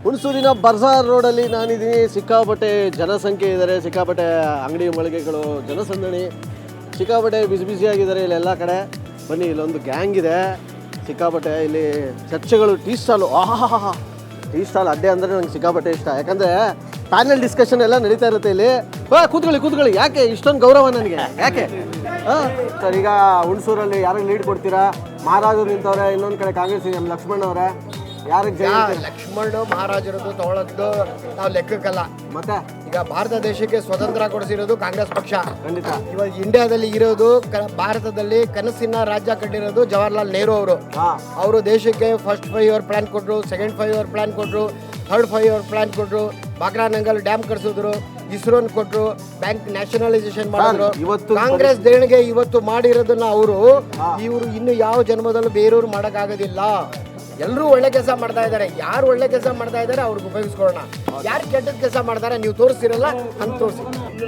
ಹುಣಸೂರಿನ ಬರ್ಸಾರ್ ರೋಡಲ್ಲಿ ನಾನಿದ್ದೀನಿ. ಸಿಕ್ಕಾಪಟ್ಟೆ ಜನಸಂಖ್ಯೆ ಇದ್ದಾರೆ, ಸಿಕ್ಕಾಪಟ್ಟೆ ಅಂಗಡಿ ಮಳಿಗೆಗಳು, ಜನಸಂದಣಿ, ಸಿಕ್ಕಾಪಟ್ಟೆ ಬಿಸಿಯಾಗಿದ್ದಾರೆ ಇಲ್ಲೆಲ್ಲ ಕಡೆ. ಬನ್ನಿ, ಇಲ್ಲೊಂದು ಗ್ಯಾಂಗ್ ಇದೆ ಸಿಕ್ಕಾಪಟ್ಟೆ. ಇಲ್ಲಿ ಚರ್ಚೆಗಳು, ಟೀ ಸ್ಟಾಲು, ಆಹಾ ಟೀ ಸ್ಟಾಲ್ ಅಡ್ಡೆ ಅಂದರೆ ನಂಗೆ ಸಿಕ್ಕಾಪಟ್ಟೆ ಇಷ್ಟ. ಯಾಕಂದರೆ ಪ್ಯಾನಲ್ ಡಿಸ್ಕಷನ್ ಎಲ್ಲ ನಡೀತಾ ಇರುತ್ತೆ ಇಲ್ಲಿ. ಕೂತ್ಕೊಳ್ಳಿ, ಯಾಕೆ ಇಷ್ಟೊಂದು ಗೌರವ ನನಗೆ, ಯಾಕೆ? ಸರ್, ಈಗ ಹುಣಸೂರಲ್ಲಿ ಯಾರಿಗೆ ಲೀಡ್ ಕೊಡ್ತೀರಾ? ಮಹಾರಾಜರು ನಿಂತವ್ರೆ, ಇನ್ನೊಂದು ಕಡೆ ಕಾಂಗ್ರೆಸ್ ಎಂ ಲಕ್ಷ್ಮಣ್ ಅವರೇ. ಯಾರಿಗೆ ಲಕ್ಷ್ಮಣ್ ಮಹಾರಾಜರದ್ದು ತಗೊಳ್ಳೋದು ನಾವು ಲೆಕ್ಕಕ್ಕಲ್ಲ. ಮತ್ತೆ ಈಗ ಭಾರತ ದೇಶಕ್ಕೆ ಸ್ವತಂತ್ರ ಕೊಡಿಸಿರೋದು ಕಾಂಗ್ರೆಸ್ ಪಕ್ಷ. ಖಂಡಿತ. ಇವಾಗ ಇಂಡಿಯಾದಲ್ಲಿ ಇರೋದು ಭಾರತದಲ್ಲಿ ಕನಸಿನ ರಾಜ್ಯ ಕಟ್ಟಿರೋದು ಜವಾಹರ್ಲಾಲ್ ನೆಹರು ಅವರು. ಅವರು ದೇಶಕ್ಕೆ ಫಸ್ಟ್ 5 ಇಯರ್ ಪ್ಲಾನ್ ಕೊಟ್ಟರು, ಸೆಕೆಂಡ್ 5 ಇಯರ್ ಪ್ಲಾನ್ ಕೊಟ್ಟರು, ಥರ್ಡ್ 5 ಇಯರ್ ಪ್ಲಾನ್ ಕೊಟ್ಟರು, ಬಾಕ್ರಾನಂಗಲ್ ಡ್ಯಾಮ್ ಕಟ್ಸಿದ್ರು, ಇಸ್ರೋನ್ ಕೊಟ್ಟರು, ಬ್ಯಾಂಕ್ ನ್ಯಾಷನಲೈಸೇಷನ್ ಮಾಡಿದ್ರು. ಕಾಂಗ್ರೆಸ್ ದೇಣಿಗೆ ಇವತ್ತು ಮಾಡಿರೋದನ್ನ ಇವರು ಇನ್ನು ಯಾವ ಜನ್ಮದಲ್ಲೂ ಬೇರೆಯವ್ರು ಮಾಡೋಕ್ಕಾಗೋದಿಲ್ಲ. ಎಲ್ಲರೂ ಒಳ್ಳೆ ಕೆಲಸ ಮಾಡ್ತಾ ಇದ್ದಾರೆ. ಯಾರು ಒಳ್ಳೆ ಕೆಲಸ ಮಾಡ್ತಾ ಇದ್ದಾರೆ ಅವ್ರಿಗೆ ಉಪಯೋಗಿಸ್ಕೊಳ್ಳೋಣ. ಯಾರು ಕೆಟ್ಟದ ಕೆಲಸ ಮಾಡ್ತಾರೆ ನೀವು ತೋರಿಸ್ತಿರಲ್ಲ, ಅಂತ ತೋರಿಸಿ.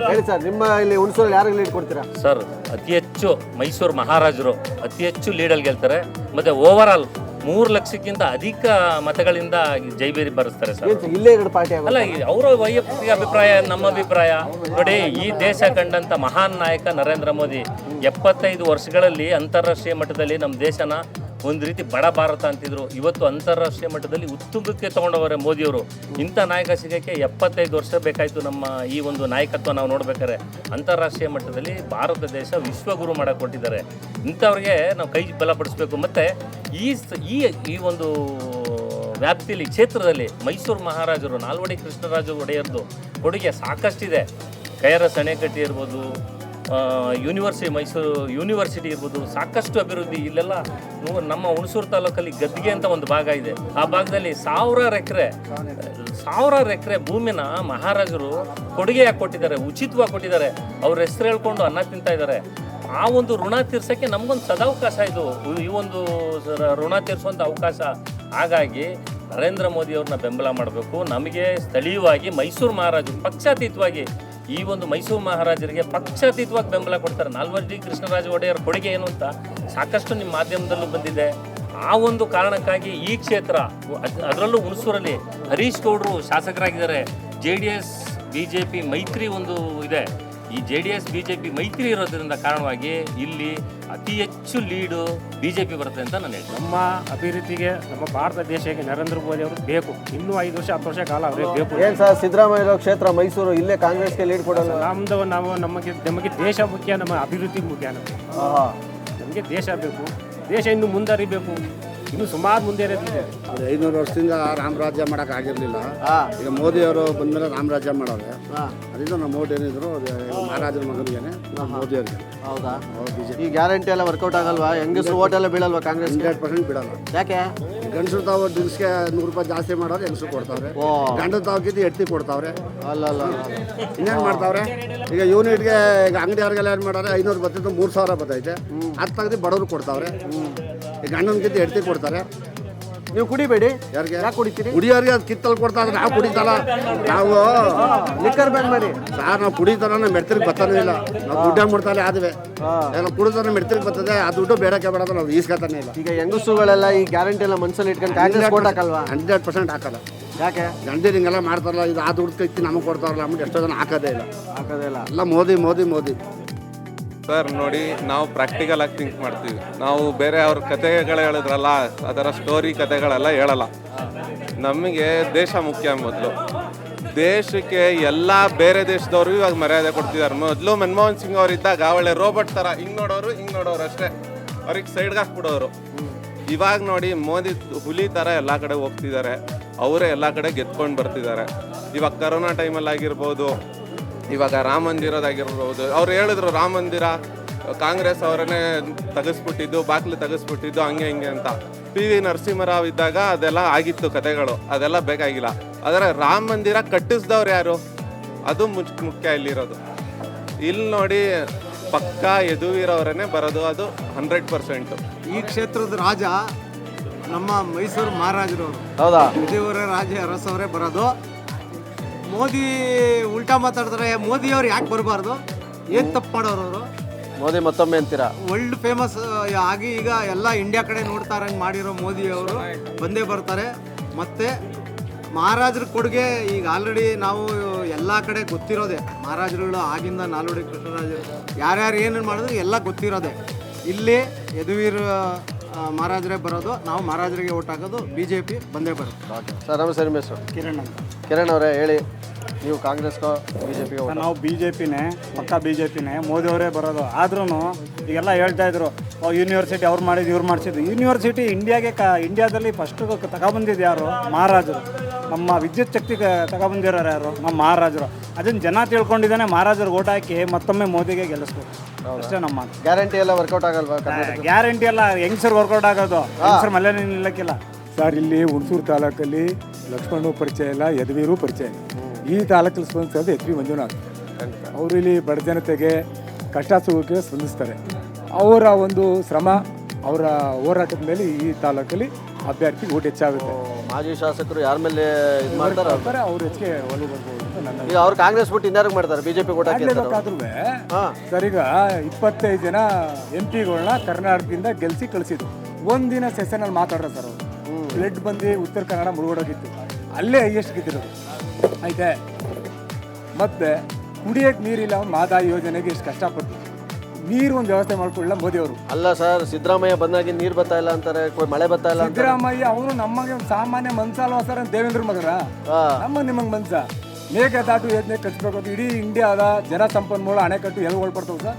ಹೇಳಿ ಸರ್, ನಿಮ್ಮ ಇಲ್ಲಿ ಹುಣಸೂರಲ್ಲಿ ಯಾರಿಗೆ ಲೀಡ್ ಕೊಡ್ತೀರಾ? ಸರ್, ಅತಿ ಹೆಚ್ಚು ಮೈಸೂರು ಮಹಾರಾಜರು ಅತಿ ಹೆಚ್ಚು ಲೀಡಲ್ಲಿ ಗೆಲ್ತಾರೆ. ಮತ್ತೆ ಓವರ್ ಆಲ್ 3 ಲಕ್ಷಕ್ಕಿಂತ ಅಧಿಕ ಮತಗಳಿಂದ ಜೈಬೇರಿ ಬರೆಸ್ತಾರೆ ಸರ್. ಇಲ್ಲೇ 2 ಪಾರ್ಟಿ ಅಲ್ಲ, ಅವರ ವೈಯಕ್ತಿಕ ಅಭಿಪ್ರಾಯ, ನಮ್ಮ ಅಭಿಪ್ರಾಯ ನೋಡಿ. ಈ ದೇಶ ಕಂಡಂತ ಮಹಾನ್ ನಾಯಕ ನರೇಂದ್ರ ಮೋದಿ 75 ವರ್ಷಗಳಲ್ಲಿ ಅಂತಾರಾಷ್ಟ್ರೀಯ ಮಟ್ಟದಲ್ಲಿ ನಮ್ಮ ದೇಶನ ಒಂದು ರೀತಿ ಬಡ ಭಾರತ ಅಂತಿದ್ರು. ಇವತ್ತು ಅಂತಾರಾಷ್ಟ್ರೀಯ ಮಟ್ಟದಲ್ಲಿ ಉತ್ತುಂಗಕ್ಕೆ ತಗೊಂಡವರೇ ಮೋದಿಯವರು. ಇಂಥ ನಾಯಕ ಸಿಗೋಕ್ಕೆ 75 ವರ್ಷ ಬೇಕಾಯಿತು. ನಮ್ಮ ಈ ಒಂದು ನಾಯಕತ್ವ ನಾವು ನೋಡ್ಬೇಕಾದ್ರೆ ಅಂತಾರಾಷ್ಟ್ರೀಯ ಮಟ್ಟದಲ್ಲಿ ಭಾರತ ದೇಶ ವಿಶ್ವಗುರು ಮಾಡಕ್ಕೆ ಕೊಟ್ಟಿದ್ದಾರೆ. ಇಂಥವ್ರಿಗೆ ನಾವು ಕೈ ಬಲಪಡಿಸ್ಬೇಕು. ಮತ್ತು ಈ ಒಂದು ವ್ಯಾಪ್ತಿಯಲ್ಲಿ ಕ್ಷೇತ್ರದಲ್ಲಿ ಮೈಸೂರು ಮಹಾರಾಜರು ನಾಲ್ವಡಿ ಕೃಷ್ಣರಾಜ ಒಡೆಯರ್ದು ಕೊಡುಗೆ ಸಾಕಷ್ಟಿದೆ. KRS ಅಣೆಕಟ್ಟೆ ಇರ್ಬೋದು, ಮೈಸೂರು ಯೂನಿವರ್ಸಿಟಿ ಇರ್ಬೋದು, ಸಾಕಷ್ಟು ಅಭಿವೃದ್ಧಿ. ಇಲ್ಲೆಲ್ಲ ನಮ್ಮ ಹುಣಸೂರು ತಾಲೂಕಲ್ಲಿ ಗದ್ದಿಗೆ ಅಂತ ಒಂದು ಭಾಗ ಇದೆ. ಆ ಭಾಗದಲ್ಲಿ ಸಾವಿರಾರು ಎಕರೆ ಭೂಮಿನ ಮಹಾರಾಜರು ಕೊಡುಗೆಯಾಗಿ ಕೊಟ್ಟಿದ್ದಾರೆ, ಉಚಿತವಾಗಿ ಕೊಟ್ಟಿದ್ದಾರೆ. ಅವ್ರ ಹೆಸರು ಹೇಳ್ಕೊಂಡು ಅನ್ನ ತಿಂತಾ ಇದ್ದಾರೆ. ಆ ಒಂದು ಋಣ ತೀರ್ಸೋಕ್ಕೆ ನಮಗೊಂದು ಸದಾವಕಾಶ ಇದು, ಈ ಒಂದು ಋಣ ತೀರಿಸುವಂಥ ಅವಕಾಶ. ಹಾಗಾಗಿ ನರೇಂದ್ರ ಮೋದಿಯವ್ರನ್ನ ಬೆಂಬಲ ಮಾಡಬೇಕು. ನಮಗೆ ಸ್ಥಳೀಯವಾಗಿ ಮೈಸೂರು ಮಹಾರಾಜರು ಪಕ್ಷಾತೀತವಾಗಿ ಈ ಒಂದು ಮೈಸೂರು ಮಹಾರಾಜರಿಗೆ ಪಕ್ಷಾತೀತವಾಗಿ ಬೆಂಬಲ ಕೊಡ್ತಾರೆ. ನಾಲ್ವಡಿ ಕೃಷ್ಣರಾಜ ಒಡೆಯರ್ ಕೊಡುಗೆ ಏನು ಅಂತ ಸಾಕಷ್ಟು ನಿಮ್ಮ ಮಾಧ್ಯಮದಲ್ಲೂ ಬಂದಿದೆ. ಆ ಒಂದು ಕಾರಣಕ್ಕಾಗಿ ಈ ಕ್ಷೇತ್ರ, ಅದರಲ್ಲೂ ಹುಣಸೂರಲ್ಲಿ ಹರೀಶ್ ಗೌಡರು ಶಾಸಕರಾಗಿದ್ದಾರೆ. JDS BJP ಮೈತ್ರಿ ಒಂದು ಇದೆ. ಈ JDS BJP ಮೈತ್ರಿ ಇರೋದ್ರಿಂದ ಕಾರಣವಾಗಿ ಇಲ್ಲಿ ಅತಿ ಹೆಚ್ಚು ಲೀಡು BJP ಬರುತ್ತೆ ಅಂತ ನಾನು ಹೇಳ್ತೀನಿ. ನಮ್ಮ ಅಭಿವೃದ್ಧಿಗೆ, ನಮ್ಮ ಭಾರತ ದೇಶಕ್ಕೆ ನರೇಂದ್ರ ಮೋದಿ ಅವರು ಬೇಕು. ಇನ್ನೂ 5 ವರ್ಷ 10 ವರ್ಷ ಕಾಲ ಅವರೇ ಬೇಕು. ಏನು ಸರ್, ಸಿದ್ದರಾಮಯ್ಯ ಕ್ಷೇತ್ರ ಮೈಸೂರು, ಇಲ್ಲೇ ಕಾಂಗ್ರೆಸ್ಗೆ ಲೀಡ್ ಕೊಡೋಲ್ಲ? ನಮಗೆ ದೇಶ ಮುಖ್ಯ, ನಮ್ಮ ಅಭಿವೃದ್ಧಿ ಮುಖ್ಯ. ನಮಗೆ ದೇಶ ಬೇಕು, ದೇಶ ಇನ್ನು ಮುಂದರಿಬೇಕು. ಇನ್ನು ಸುಮಾರು ಮುಂದೆ ಇರೋದಿದೆ. 500 ವರ್ಷದಿಂದ ರಾಮರಾಜ್ಯ ಮಾಡೋಕೆ ಆಗಿರಲಿಲ್ಲ. ಈಗ ಮೋದಿ ಅವರು ಬಂದ್ಮೇಲೆ ರಾಮರಾಜ್ಯ ಮಾಡೋರೆ. ಅದರಿಂದ ನಮ್ಮ ಮೋದಿ ಏನಿದ್ರು ಮಹಾರಾಜರ ಮಗನಿಗೆ ಮೋದಿ ಅವ್ರಿಗೆ. ಹೌದಾ? ಈ ಗ್ಯಾರಂಟಿ ಎಲ್ಲ ವರ್ಕೌಟ್ ಆಗಲ್ವಾ? ಹೆಂಗಸರು ಓಟ್ ಎಲ್ಲ ಬೀಳಲ್ವಾ ಕಾಂಗ್ರೆಸ್? 100% ಬಿಡಲ್ಲ. ಯಾಕೆ? ಗಂಡಸರು ತಾವು ದಿವಸಕ್ಕೆ 100 ರೂಪಾಯಿ ಜಾಸ್ತಿ ಮಾಡೋರು ಹೆಂಗಸರು ಕೊಡ್ತಾವ್ರೆ. ಗಂಡ ತಾವ್ಕಿದ್ದು ಎತ್ತಿ ಕೊಡ್ತಾವ್ರೆ. ಅಲ್ಲ ಇನ್ನೇನು ಮಾಡ್ತಾವ್ರೆ? ಈಗ ಯೂನಿಟ್ಗೆ ಈಗ ಅಂಗಡಿಯವ್ರಿಗೆಲ್ಲ ಏನು ಮಾಡೋರೆ, 500 ಬರ್ತಿದ್ದು 3000 ಬರ್ತೈತೆ. ಅದು ತೆಗೆದು ಬಡವ್ರು ಕೊಡ್ತಾವ್ರೆ. ಈಗ ಗಂಡನ್ಕಿದ್ದು ಎತ್ತಿ ಕೊಡ್ತಾರೆ. ನೀವು ಕುಡಿಬೇಡಿ. ಯಾರಿಗೆ? ಯಾಕೆ ಕುಡಿತೀರಿ? ಕುಡಿಯೋರಿಗೆ ಅದು ಕಿತ್ತಲ್ಲಿ ಕೊಡ್ತಾರೆ. ನಾವು ಕುಡಿತಲ್ಲ, ನಾವು ಲಿಕ್ಕರ್ ಬ್ಯಾನ್ ಮಾಡಿ ಸಾರ್. ನಾವು ಕುಡಿತಾರ ನಮ್ಮ ಮೆಡ್ತಿರಿಗೆ ಬರ್ತಾನೆ ಇಲ್ಲ. ನಾವು ದುಡ್ಡೇ ಮಾಡ್ತಾನೆ ಆದ್ವಿ. ನಾವು ಕುಡಿದ್ರೆ ಮೆಡ್ತಿರಿಗೆ ಬರ್ತದೆ. ಆ ದುಡ್ಡು ಬೇಡಕ್ಕೆ ಬೇಡ, ನಾವು ಈಸ್ಕೊತಾನೆ ಇಲ್ಲ. ಈಗ ಹೆಂಗಸುಗಳೆಲ್ಲ ಈ ಗ್ಯಾರಂಟಿ ಎಲ್ಲ ಮನಸ್ಸಲ್ಲಿ ಇಟ್ಕೊಂಡು ಕಾಂಗ್ರೆಸ್ ಕೊಟ್ಟು ಹಾಕಲ್ವಾ? 100% ಹಾಕಲ್ಲ. ಯಾಕೆ? ಗಂಡೀರು ಹಿಂಗೆಲ್ಲ ಮಾಡ್ತಾರಲ್ಲ, ಇದು ಆ ದುಡ್ಡು ಕೈತಿ ನಮಗೆ ಕೊಡ್ತಾರಲ್ಲ ಅಂದ್ಬಿಟ್ಟು ಎಷ್ಟೋ ಜನ ಹಾಕೋದೇ ಇಲ್ಲ. ಎಲ್ಲ ಮೋದಿ. ಸರ್ ನೋಡಿ, ನಾವು ಪ್ರಾಕ್ಟಿಕಲ್ ಆಗಿ ಥಿಂಕ್ ಮಾಡ್ತೀವಿ. ನಾವು ಬೇರೆ ಅವ್ರ ಕಥೆಗಳು ಹೇಳಿದ್ರಲ್ಲ, ಅದರ ಸ್ಟೋರಿ ಕಥೆಗಳೆಲ್ಲ ಹೇಳಲ್ಲ. ನಮಗೆ ದೇಶ ಮುಖ್ಯ. ಮೊದಲು ದೇಶಕ್ಕೆ ಎಲ್ಲ ಬೇರೆ ದೇಶದವರು ಇವಾಗ ಮರ್ಯಾದೆ ಕೊಡ್ತಿದ್ದಾರೆ. ಮೊದಲು ಮನಮೋಹನ್ ಸಿಂಗ್ ಅವ್ರು ಇದ್ದಾಗ ಒಳ್ಳೆ ರೋಬೋಟ್ ಥರ ಹಿಂಗೆ ನೋಡೋರು ಅಷ್ಟೇ, ಅವ್ರಿಗೆ ಸೈಡ್ಗೆ ಹಾಕ್ಬಿಡೋರು. ಇವಾಗ ನೋಡಿ, ಮೋದಿ ಹುಲಿ ಥರ ಎಲ್ಲ ಕಡೆ ಹೋಗ್ತಿದ್ದಾರೆ. ಅವರೇ ಎಲ್ಲ ಕಡೆ ಗೆದ್ಕೊಂಡು ಬರ್ತಿದ್ದಾರೆ. ಇವಾಗ ಕರೋನಾ ಟೈಮಲ್ಲಿ ಆಗಿರ್ಬೋದು, ಇವಾಗ ರಾಮ ಮಂದಿರದಾಗಿರ್ಬೋದು. ಅವ್ರು ಹೇಳಿದ್ರು ರಾಮ ಮಂದಿರ ಕಾಂಗ್ರೆಸ್ ಅವರನ್ನೇ ತೆಗೆಸ್ಬಿಟ್ಟಿದ್ದು, ಬಾಗಿಲು ತೆಗೆಸ್ಬಿಟ್ಟಿದ್ದು, ಹಂಗೆ ಹಿಂಗೆ ಅಂತ. PV ನರಸಿಂಹರಾವ್ ಇದ್ದಾಗ ಅದೆಲ್ಲ ಆಗಿತ್ತು ಕತೆಗಳು, ಅದೆಲ್ಲ ಬೇಕಾಗಿಲ್ಲ. ಆದರೆ ರಾಮ ಮಂದಿರ ಕಟ್ಟಿಸ್ದವ್ರು ಯಾರು? ಅದು ಮುಖ್ಯ ಇಲ್ಲಿರೋದು. ಇಲ್ಲಿ ನೋಡಿ, ಪಕ್ಕಾ ಯದುವೀರವರನ್ನೇ ಬರೋದು, ಅದು 100%. ಈ ಕ್ಷೇತ್ರದ ರಾಜ ನಮ್ಮ ಮೈಸೂರು ಮಹಾರಾಜರು. ಹೌದಾ? ವಿಜಯವರ ರಾಜ ಅರಸವರೇ ಬರೋದು. ಮೋದಿ ಉಲ್ಟಾ ಮಾತಾಡ್ತಾರೆ. ಮೋದಿಯವ್ರು ಯಾಕೆ ಬರಬಾರ್ದು? ಏನು ತಪ್ಪು ಮಾಡೋರು ಅವರು? ಮೋದಿ ಮತ್ತೊಮ್ಮೆ ಅಂತೀರಾ? ವರ್ಲ್ಡ್ ಫೇಮಸ್ ಆಗಿ ಈಗ ಎಲ್ಲ ಇಂಡಿಯಾ ಕಡೆ ನೋಡ್ತಾರಂಗೆ ಮಾಡಿರೋ ಮೋದಿಯವರು ಬಂದೇ ಬರ್ತಾರೆ. ಮತ್ತು ಮಹಾರಾಜರ ಕೊಡುಗೆ ಈಗ ಆಲ್ರೆಡಿ ನಾವು ಎಲ್ಲ ಕಡೆ ಗೊತ್ತಿರೋದೆ. ಮಹಾರಾಜರುಗಳು ಆಗಿಂದ ನಾಲ್ವಡಿ ಕೃಷ್ಣರಾಜರು ಯಾರ್ಯಾರು ಏನೇನು ಮಾಡಿದ್ರು ಎಲ್ಲ ಗೊತ್ತಿರೋದೆ. ಇಲ್ಲಿ ಯದುವೀರ್ ಮಹಾರಾಜರೇ ಬರೋದು, ನಾವು ಮಹಾರಾಜರಿಗೆ ಓಟ್ ಹಾಕೋದು, BJP ಬಂದೇ ಬರುತ್ತೆ. ಸರ್ ನಮಸ್ತೆ, ನಿಮ್ಮ ಹೆಸರು? ಕಿರಣ್ ಅಂತ. ಕಿರಣ್ ಅವರೇ ಹೇಳಿ, ನೀವು ಕಾಂಗ್ರೆಸ್ಗೋ BJPಗೆ ಓಟ್? ನಾವು BJPನೇ, ಪಕ್ಕ BJPನೇ, ಮೋದಿ ಅವರೇ ಬರೋದು. ಆದ್ರೂ ಈಗೆಲ್ಲ ಹೇಳ್ತಾ ಇದ್ರು ಯೂನಿವರ್ಸಿಟಿ ಅವ್ರು ಮಾಡಿದ್ದು ಇವ್ರು ಮಾಡಿಸಿದ್ದು. ಯೂನಿವರ್ಸಿಟಿ ಇಂಡಿಯಾದಲ್ಲಿ ಫಸ್ಟ್ ತಗೊಬಂದಿದ್ದು ಯಾರು? ಮಹಾರಾಜರು. ನಮ್ಮ ವಿದ್ಯುತ್ ಶಕ್ತಿ ತಗೊಬಂದಿರೋರು ಯಾರು? ನಮ್ಮ ಮಹಾರಾಜರು. ಅದನ್ನು ಜನ ತಿಳ್ಕೊಂಡಿದ್ದಾನೆ. ಮಹಾರಾಜರು ಓಟ್ ಹಾಕಿ ಮತ್ತೊಮ್ಮೆ ಮೋದಿಗೆ ಗೆಲ್ಲಿಸ್ಬೇಕು ಅಷ್ಟೇ ನಮ್ಮ. ಗ್ಯಾರಂಟಿ ಎಲ್ಲ ವರ್ಕೌಟ್ ಆಗಲ್ವಾ? ಗ್ಯಾರಂಟಿ ಎಲ್ಲ ಹೆಂಗಸರು ವರ್ಕೌಟ್ ಆಗೋದು, ಹೆಂಗಸರು ಮಲೆ ನಿಲ್ಲಕ್ಕಿಲ್ಲ. ಸರ್ ಇಲ್ಲಿ ಹುಣಸೂರು ತಾಲೂಕಲ್ಲಿ ಲಕ್ಷ್ಮಣು ಪರಿಚಯ ಇಲ್ಲ, ಯದುವೀರು ಪರಿಚಯ ಇಲ್ಲ. ಈ ತಾಲೂಕಲ್ಲಿ ಸ್ಪಂದಿಸೋದು ಎಚ್ ಬಿ ಮಂಜುನಾಥ್. ಅವರು ಇಲ್ಲಿ ಬಡ ಜನತೆಗೆ ಕಷ್ಟ ಸುಖಕ್ಕೆ ಸ್ಪಂದಿಸ್ತಾರೆ. ಅವರ ಒಂದು ಶ್ರಮ, ಅವರ ಹೋರಾಟದ ಮೇಲೆ ಈ ತಾಲೂಕಲ್ಲಿ ಅಭ್ಯರ್ಥಿ ಓಟ್ ಹೆಚ್ಚಾಗುತ್ತೆ. ಮಾಜಿ ಶಾಸಕರು ಯಾರ ಮೇಲೆ ಇದು ಮಾಡ್ತಾರೆ ಅವ್ರು ಹೆಚ್ಚಿಗೆ ಒಲವು ಬರ್ಬೋದು ಅಂತ ನನ್ನ. ಈಗ ಅವ್ರು ಕಾಂಗ್ರೆಸ್ ಬಿಟ್ಟು ಇನ್ಯಾರಿಗೆ ಮಾಡ್ತಾರೆ? BJP ಓಟ್ ಆಗ್ಲೇಬೇಕಾದ್ರೂ ಸರ್ ಈಗ 25 ಜನ MP ಗಳನ್ನ ಕರ್ನಾಟಕದಿಂದ ಗೆಲ್ಸಿ ಕಳಿಸಿದ್ರು. ಒಂದಿನ ಸೆಷನಲ್ಲಿ ಮಾತಾಡ್ರೆ ಸರ್ ಅವರು ಬ್ಲಡ್ ಬಂದು ಉತ್ತರ ಕನ್ನಡ ಮುಳುಗೋಡೋಗಿತ್ತು. ಅಲ್ಲೇ ಹೈಯೆಸ್ಟ್ ಗೆದ್ದಿರೋದು ಆಯ್ತೆ. ಮತ್ತೆ ಕುಡಿಯೋಕೆ ನೀರಿಲ್ಲ, ಅವ್ನು ಮಾದಾಯಿ ಯೋಜನೆಗೆ ಎಷ್ಟು ಕಷ್ಟಪಟ್ಟು ನೀರು ಒಂದು ವ್ಯವಸ್ಥೆ ಮಾಡ್ಕೊಳ್ಳ ಮೋದಿ ಅವರು. ಅಲ್ಲ ಸರ್, ಸಿದ್ದರಾಮಯ್ಯ ಬಂದಾಗಿ ನೀರು ಬರ್ತಾ ಇಲ್ಲ ಅಂತಾರೆ, ಮಳೆ ಬರ್ತಾ ಇಲ್ಲ. ಸಿದ್ದರಾಮಯ್ಯ ಅವನು ನಮಗೆ ಒಂದು ಸಾಮಾನ್ಯ ಮನ್ಸಲ್ವಾ ಸರ್? ದೇವೇಂದ್ರ ಮಗರ ನಮ್ಮ ನಿಮಗೆ ಮನ್ಸ ಮೇಕೆದಾಟು ಯೋಜನೆ ಕಟ್ಸ್ಬೇಕು. ಇಡೀ ಇಂಡಿಯಾದ ಜನ ಸಂಪನ್ಮೂಲ ಅಣೆಕಟ್ಟು ಎಲ್ಲಿ ಒಳಪಡ್ತಾವೆ ಸರ್?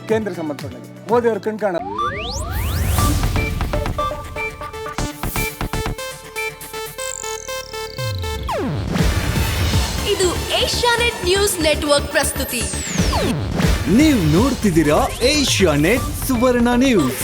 ಕೇಂದ್ರ ಸಂಬಂಧಪಟ್ಟ ಮೋದಿ ಅವರು ಕಣ್ಕಾಣ. ಇದು ಏಷ್ಯಾನೆಟ್ ನ್ಯೂಸ್ ನೆಟ್ವರ್ಕ್ ಪ್ರಸ್ತುತಿ. ನೀವು ನೋಡ್ತಿದ್ದೀರಾ ಏಷ್ಯಾನೆಟ್ ಸುವರ್ಣ ನ್ಯೂಸ್.